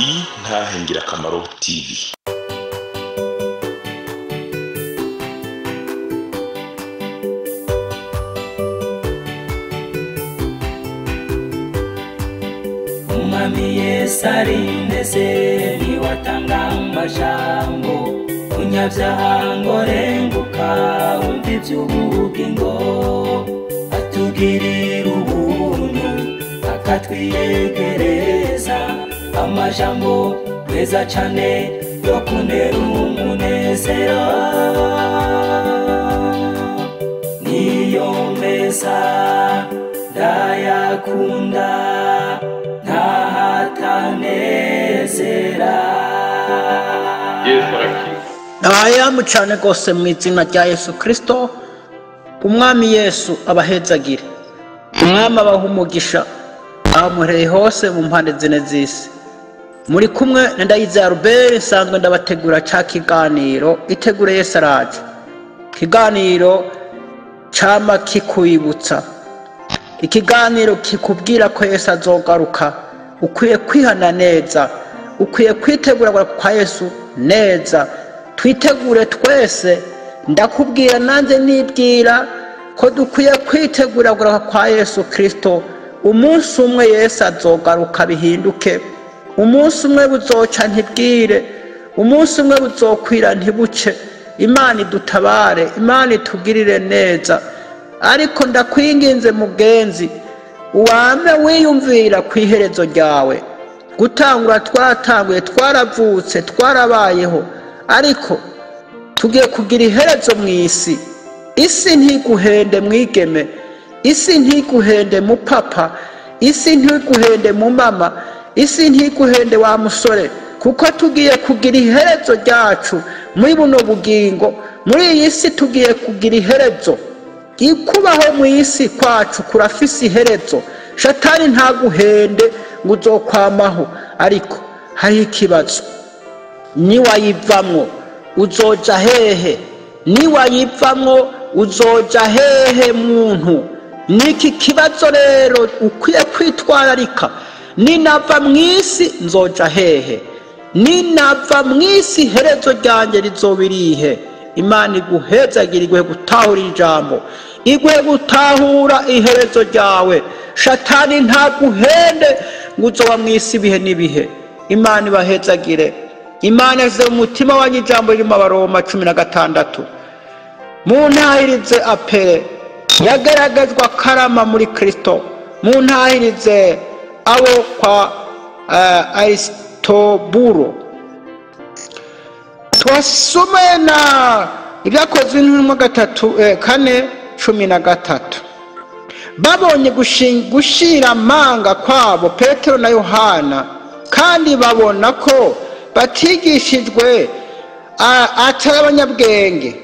Intahe Ngirakamaro TV. Umwami Yesu arindeze niwatanga amajambo unyabyaha ngo renguka wumva iby'ubugingo atugirira ubuntu akatwiyegereza amajambo meza cyane yo kunera umunezero niyo meza ndayakunda ntahatanezera. Ayamu cyane rwose mu izina rya Yesu Kristo. Umwami Yesu abahezagire, umwami abaha umugisha amuhereye hose mu mpande zine z'isi. Muri kumwe na Ndayizeye Albert nsanzwe ndabategura cya kiganiro itegure Yesu araje. Kiganiro cyama kikwibutsa, ikiganiro kikubwira ko Yesu azogaruka. Ukwiye kwihana neza, ukwiye kwitegura kwa Yesu neza. Twitegure twese, ndakubwira nanjye nibwira ko dukwiye kwitegura kwa Yesu Kristo. Umunsi umwe Yesu azogaruka bihinduke, umunsi umwe buzoca ntibwire, umunsi umwe buzokwira ntibuce. Imana idutabare, Imana itugirire neza. Ariko ndakwinginze mugenzi, uwame wiyumvira ku iherezo ryawe. Gutangura twaratanguye, twaravutse, twarabayeho, ariko tugiye kugira iherezo mu isi. Isi ntiguhende mwigeme, isi ntiguhende mu papa, isi ntiguhende mu mama, isi ntiguhende wa musore, kuko tugiye kugira iherezo ryacu muri buno bugingo. Muri iyi si tugiye kugira iherezo. Ikubaho mu isi kwacu kurafise iherezo. Shatani ntaguhende ngo uzokwamaho, ariko hari ikibazo. Niwayivamwo uzoja hehe? Niwayivamwo uzoja hehe muntu? Niki kibazo rero ukwiye kwitwararika. Ninava mwisi nzoja hehe? Ninava mwisi herezo ryanjye rizobirihe? Imana iguhezagire, iguhe gutahura ijambo, iguhe gutahura iherezo ryawe. Shatani ntaguhende ngo uzoba mwisi ibihe n'ibihe. Imana ibahezagire. Imana yashyize mu mutima wanyu ijambo riri mu Abaroma 16. Mu ntahirize apere yagaragajwe akarama muri Kristo. Mu ntahirize abo kwa Aristoburo. Twasomeye na ibyakozwe n'intumwa 4:13. Babonye gushira amanga kwabo Petero na Yohana, kandi babona ko batigishijwe atari abanyabwenge.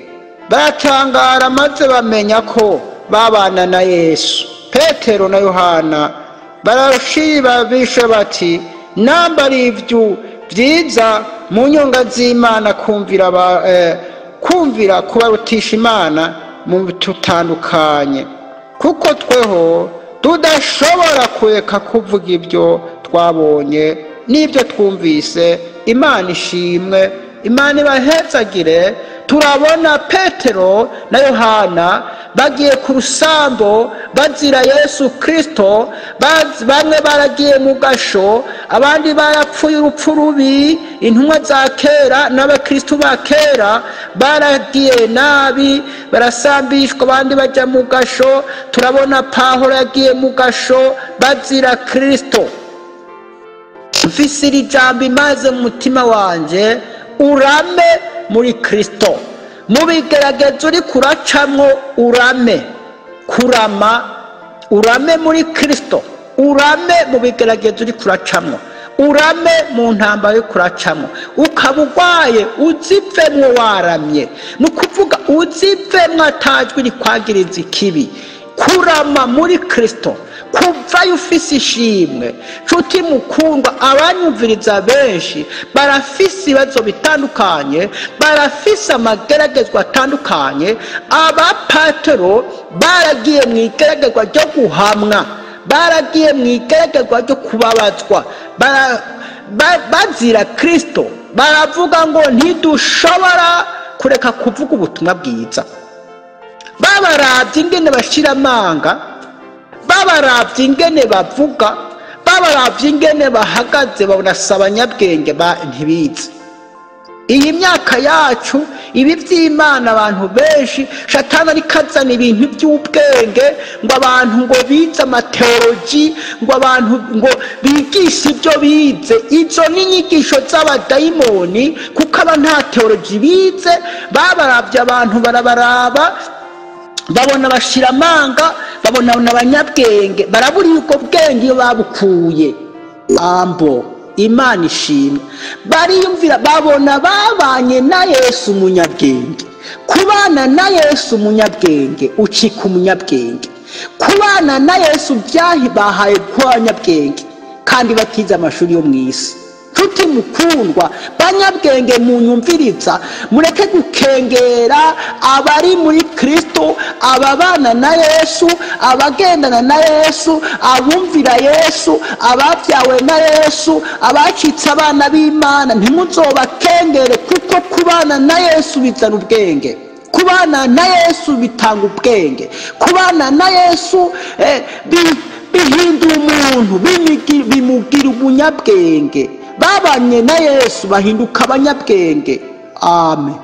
Baratangara maze bamenya ko babana na Yesu. Petero na Yohana barashira bishe bati, nambari ivyo byiza mu nyonga z'Imana kumvira kubarutisha Imana mu tutandukanye, kuko tweho tudashobora kureka kuvuga ibyo twabonye n'ibyo twumvise. Imana ishimwe, Imana ibahezagire. Turabona Petero na Yohana bagiye ku rusambo bazira Yesu Kristo. Bamwe baragiye mu gasho, abandi barapfuye urupfu rubi. Intumwa za kera n'abakristo ba kera baragiye nabi, barasambishwa, abandi bajya mu gasho. Turabona Pawulo yagiye mu gasho bazira Kristo. Mfise iri jambo imaze mu mutima wanje, urame muri Kristo. Mu bigeragezo uri kuracamwo urame. Kurama, urame muri Kristo. Urame mu bigeragezo uri kuracamwo, urame mu ntambara uri kuracamwo. Ukaba urwaye uzivemwo waramye, ni ukuvuga uzivemwo atajwi rikwagiriza ikibi. Kurama muri Kristo, kuvayo ufise ishimwe. Nshuti mukundwa, abanyumviriza benshi barafise ibibazo bitandukanye, barafise amageragezwa atandukanye. Aba Petero baragiye mu igeragezwa ryo guhamwa, baragiye mu igeragezwa ryo kubabazwa, bazira Kristo baravuga ngo ntidushobora kureka kuvuga ubutumwa bwiza. Babaravye ingene bashira amanga, babaravye ingene bavuga, babaravye ingene bahagaze, babonasaba abanyabwenge ntibize. Iyi myaka yacu ibi vy'Imana abantu benshi Satani ariko azana ibintu by'ubwenge ngo abantu ngo bize amateologi, ngo abantu ngo bigishe ibyo bize. Izo ni inyigisho z'abadayimoni, kuko aba nta teologi bize. Babaravye abantu barabaraba, babona bashira amanga, babona abanyabwenge, baraburiye ubwo bwenge iyo babukuye. Ambo Imana ishimwe. Bariyumvira, babona babanye na Yesu umunyabwenge. Kubana na Yesu umunyabwenge ucika umunyabwenge. Kubana na Yesu bahaye kuba abanyabwenge kandi batize amashuri yo mw'isi. Tuti mukundwa banyabwenge munyumviriza, mureke gukengera abari muri Kristo, ababana na Yesu, abagendana na Yesu, abumvira Yesu, abavyawe na Yesu, abacitse abana b'Imana. Ntimuzobakengere, kuko kubana na Yesu bizana ubwenge. Kubana na Yesu bitanga ubwenge. Kubana na Yesu bihindura umuntu, bimugira umunyabwenge. Babanye na Yesu bahinduka abanyabwenge. Amen.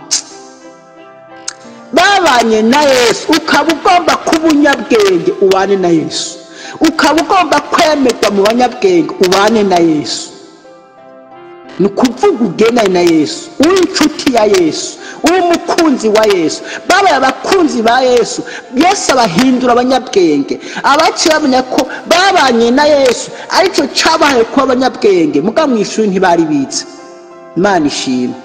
Babanye na Yesu, ukaba ugomba kuba umunyabwenge ubane na Yesu. Ukaba ugomba kwemerwa mu banyabwenge ubane na Yesu. Ni ukuvuga ugendane na Yesu, uri inshuti ya Yesu, uri umukunzi wa Yesu. Babaye abakunzi ba Yesu, Yesu abahindura abanyabwenge. Abaciye bamenya ko babanye na Yesu aricyo cyabahaye kuba abanyabwenge, muga mu ishuri ntibari bize. Imana ishimwe.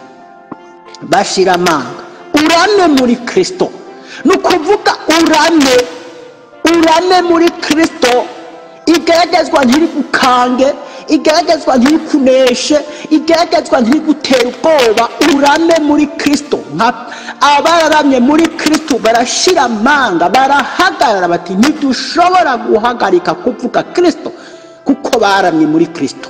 Bashira amanga, urame muri Kristo. Ni ukuvuga urame muri Kristo. Igeragezwa ntirigukange, igeragezwa ntirikuneshe, igeragezwa ntirigutera ubwoba. Urame muri Kristo. Abararamye muri Kristo barashira amanga, barahagarara bati ntidushobora guhagarika kuvuga Kristo, kuko baramye muri Kristo.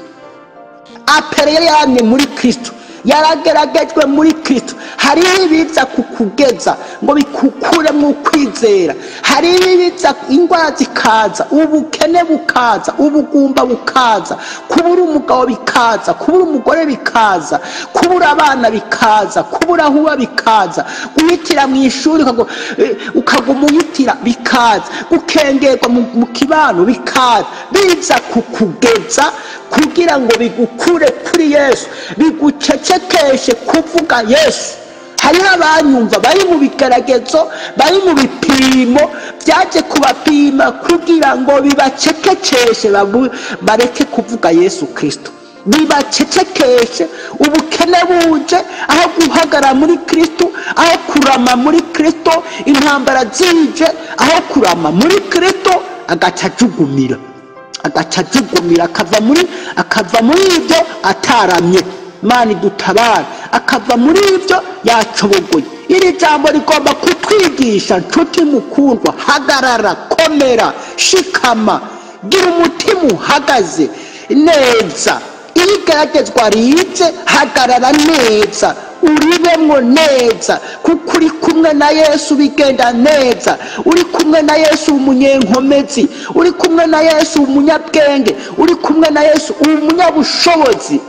Apere yaramye muri Kristo, yarageragejwe muri Kristo. Hariho ibiza kukugeza ngo bikukure mu kwizera. Hariho ibiza ingwara zikaza, ubukene bukaza, ubugumba bukaza, kubura umugabo bikaza, kubura umugore bikaza, kubura abana bikaza, kubura huwa bikaza, guhitira mu ishuri ukaguma uhitira bikaza, gukengerwa mu kibano bikaza. Biza kukugeza kugira ngo bigukure kuri Yesu, bigucecekeshe kuvuga Yesu. Hariho abanyumva bari mu bigeragezo, bari mu bipimo byaje kubapima kugira ngo bibacecekeshe, bareke kuvuga Yesu Kristo. Bibacecekeshe, ubukene buje, aho guhagara muri Kristo, aho kurama muri Kristo, intambara zije, aho kurama muri Kristo agacajugumira, akava muri ibyo ataramye. Mani dutabara, akava muri ibyo yacobogoye. Iri jambo rigomba kutwigisha, nshuti mukundwa, hagarara, komera, shikama, gira umutima uhagaze neza. Iyo igeragezwa rize, hagarara neza, uribemwo neza, kuko uri kumwe na Yesu bigenda neza. Uri kumwe na Yesu umunyenkomezi, uri kumwe na Yesu umunyabwenge, uri kumwe na Yesu umunyabushobozi.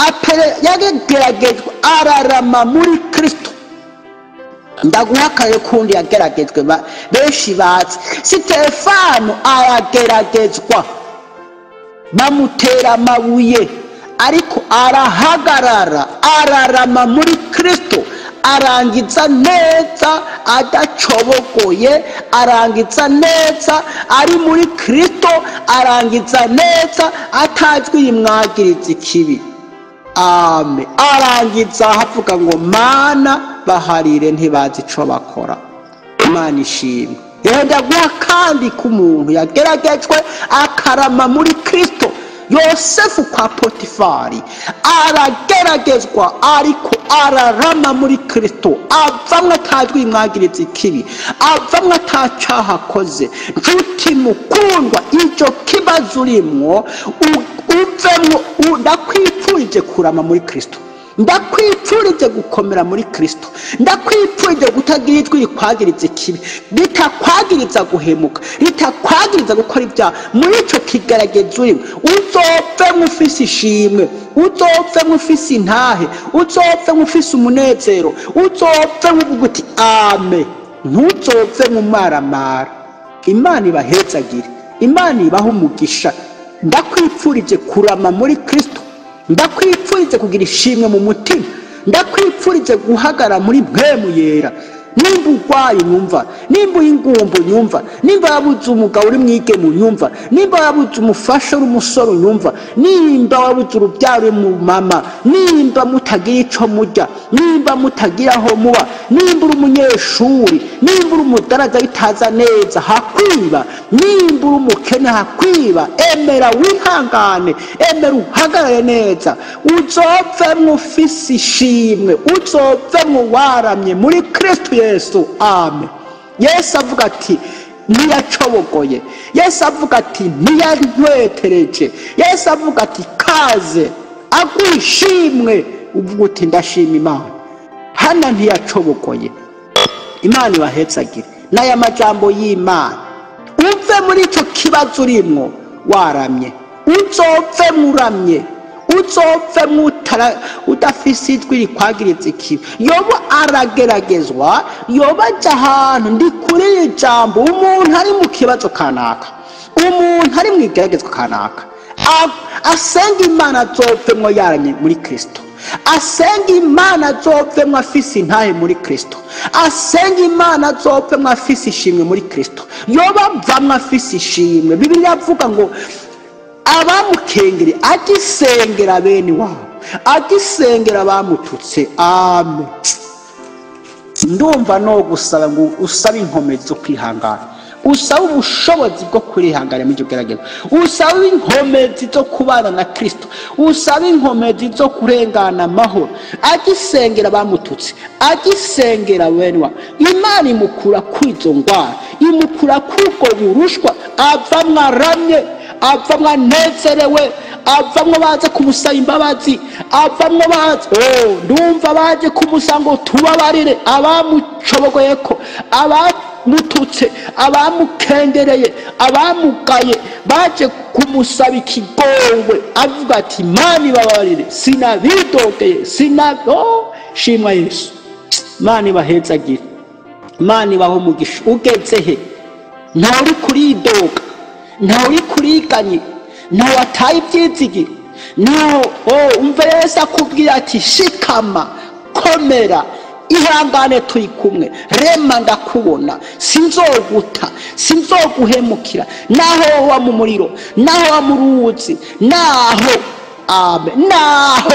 Apere yageragejwe ararama muri Kristo. Ndaguhakanye kundi yageragejwe benshi bazi. Sitefano arageragezwa, bamutera amabuye, ariko arahagarara, ararama muri Kristo. Arangiza neza adacobogoye, arangiza neza ari muri Kristo, arangiza neza atajwi yimwagiriza ikibi. Amen. Arangiza havuga ngo Mana baharire ntibazi ico bakora. Imana ishimwe. Yenda guha kandi ku muntu yageragejwe akarama muri Kristo. Yosefu kwa Potifari arageragezwa, ariko ararama muri Kristo, avamwe atajwi yimwagiriza ikibi, avamwe atacaha akoze. Nshuti mukundwa, icyo kibazo urimwo uvemwo, ndakwifurije ndakwipfurije kurama muri Kristo, ndakwipfurije gukomera muri Kristo, ndakwipfurije kutagira ijwi rikwagiriza ikibi, ritakwagiriza guhemuka, ritakwagiriza gukora ibyaha. Muri ico kigeragezo urimo uzopfemwo ufise ishimwe, uzopfemwo ufise intahe, uzopfemwo ufise umunezero, uzopfemwo uvuga uti amen, ntuzopfemwo umaramara. Imana ibahezagire, Imana ibahe umugisha. Ndakwipfurije kurama muri Kristo, ndakwipfurije kugira ishimwe mu mutima, ndakwipfurije guhagara muri mpemu yera. Nimba urwaye nyumva, nimba ingumbu nyumva, nimba wabuze umugabo uri mwigemu nyumva, nimba wabuze umufasha uri umusore nyumva, nimba wabuze urubyaro uri mu mama, nimba mutagira ico murya, nimba mutagira aho muba, nimba uri umunyeshuri, nimba uri umudaraza bitaza neza hakwiba, nimba uri umukene hakwiba, emera wihangane, emera uhagarare neza, uzopfemwo ufise ishimwe, uzopfemwo waramye muri Kristo Yesu. Amen. Yesu avuga ati ntiyacobogoye, Yesu avuga ati ntiyantwetereje, Yesu avuga ati kaze agwishimwe, uvuga uti ndashima Imana. Hana ntiyacobogoye. Imana ibahezagire n'aya majambo y'Imana. Uve muri ico kibazo urimwo waramye, uzopfemwo uramye, uzopfemwo udafise ijwi rikwagiriza ikibi. Yoba arageragezwa, yoba aja ahantu ndi kuri ijambo, umuntu ari mu kibazo kanaka, umuntu ari mwigeragezwa kanaka, asenga Imana azopfemwo yaramye muri Kristo, asenga Imana azopfemwo afise intahe muri Kristo, asenga Imana azopfemwo afise ishimwe muri Kristo. Yoba avamwo afise ishimwe. Bibiliya avuga ngo abamukengere agisengera bene wabo, agisengera abamututse. Amen. Ndumva no gusaba ngo usaba inkomezi zo kwihangana, usaba ubushobozi bwo kwihangana mu gerageza, usaba inkomezi zo kubana na Kristo, usaba inkomezi zo kurengana amahoro, agisengera abamututse, agisengera bene wabo. Imana imukura kwizo ngwara, imukura kubwo burushwa, avamwo aramye, avamwo anezerewe, avamwo baje kumusaba imbabazi, avamwo baje ndumva baje kumusaba ngo tubabarire abamucobogoyeko, abamututse, abamukendereye, abamugaye, baje kumusaba ikigongwe, avuga ati Imana ibabarire, sinabidogeye, shimwa Yesu. Imana ibahezagire, Imana ibahe umugisha. Ugeze he? Ntawe uri kuridoga, ntawe uri kuriganye, ntawe ataye ibyizigiro, ntawe umva Yesu akubwira ati shikama, komera, ihangane, turi kumwe, rema ndakubona, sinzoguta, sinzoguhemukira, naho wa mu muriro, naho wa mu ruzi, naho amen, naho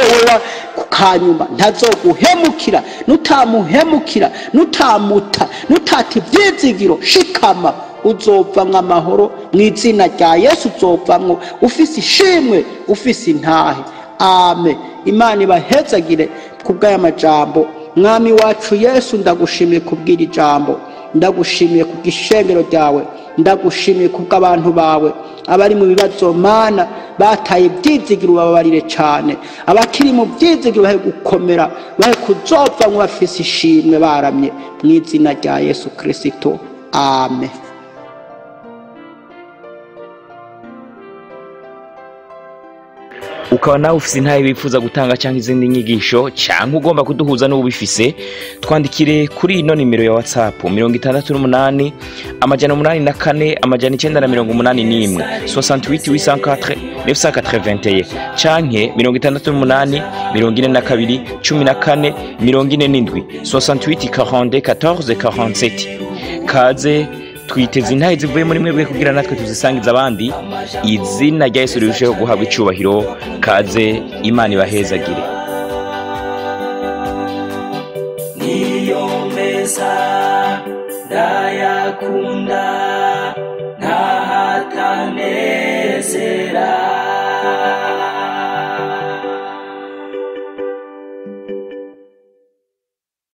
kukanyuma ntazoguhemukira, nutamuhemukira, nutamuta, nutata ibyizigiro, shikama, uzopfamwo amahoro mu izina rya Yesu. Uzopfamwo ufise ishimwe, ufise intahe. Amen. Imana ibahezagire kubw'aya majambo. Mwami wacu Yesu, ndagushimiye kubw'iri jambo, ndagushimiye kubw'ishengero ryawe, ndagushimiye kubw'abantu bawe abari mu bibazo. Mana, bataye ibyizigiro bababarire cyane, abakiri mu byizigiro bahe gukomera, bahe kuzopfamwo bafise ishimwe baramye mu izina rya Yesu Kristo. Amen. ukaba nawe ufise intahe bifuza gutanga cyangwa izindi nyigisho cyangwa ugomba kuduhuza n'ubifise, twandikire kuri ino nimero ya WhatsApp 68 884 981 68 804 canke 68 42 14 47 68 42 14 47. Kaze twiteze intahe zivuye muri mwebwe kugira natwe tuzisangiza abandi. Izina rya Yesu rirusheho guhabwa icubahiro. Kaze, Imana ibahezagire. Niyo meza ndayakunda, ntahatanezera.